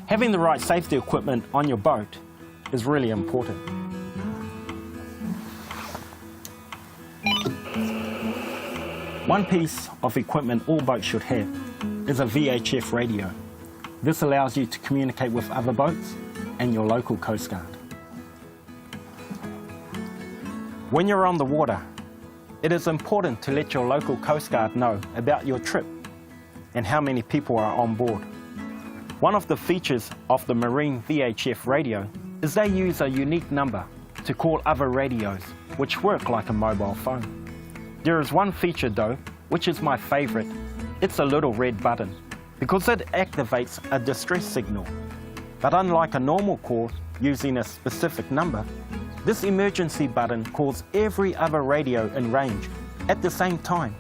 Having the right safety equipment on your boat is really important. One piece of equipment all boats should have is a VHF radio. This allows you to communicate with other boats and your local Coast Guard. When you're on the water, it is important to let your local Coast Guard know about your trip and how many people are on board. One of the features of the Marine VHF radio is they use a unique number to call other radios, which work like a mobile phone. There is one feature though, which is my favorite. It's a little red button, because it activates a distress signal. But unlike a normal call using a specific number, this emergency button calls every other radio in range at the same time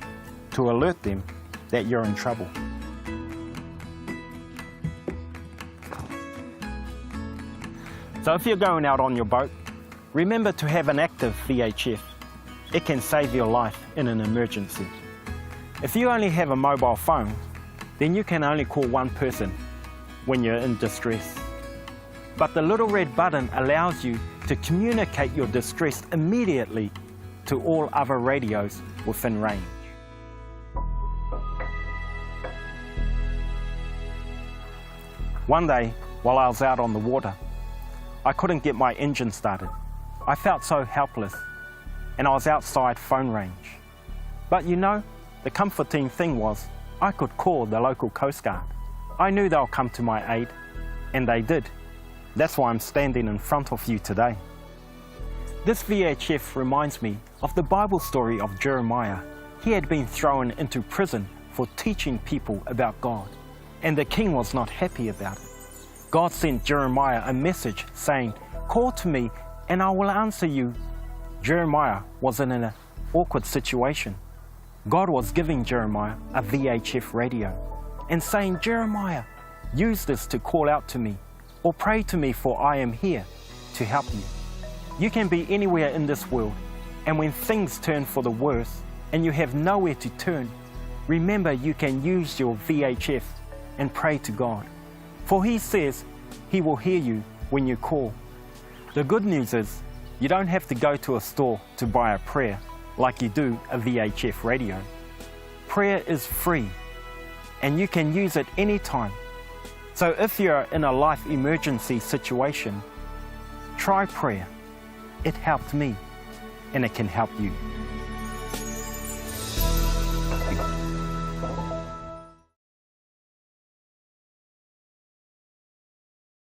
to alert them that you're in trouble. So if you're going out on your boat, remember to have an active VHF. It can save your life in an emergency. If you only have a mobile phone, then you can only call one person when you're in distress. But the little red button allows you to communicate your distress immediately to all other radios within range. One day, while I was out on the water, I couldn't get my engine started. I felt so helpless, and I was outside phone range. But you know, the comforting thing was I could call the local Coast Guard. I knew they'll come to my aid, and they did. That's why I'm standing in front of you today. This VHF reminds me of the Bible story of Jeremiah. He had been thrown into prison for teaching people about God, and the king was not happy about it. God sent Jeremiah a message saying, "Call to me and I will answer you." Jeremiah was in an awkward situation. God was giving Jeremiah a VHF radio and saying, "Jeremiah, use this to call out to me or pray to me, for I am here to help you." You can be anywhere in this world, and when things turn for the worse and you have nowhere to turn, remember you can use your VHF and pray to God. For He says He will hear you when you call. The good news is you don't have to go to a store to buy a prayer like you do a VHF radio. Prayer is free and you can use it anytime. So if you're in a life emergency situation, try prayer. It helped me and it can help you.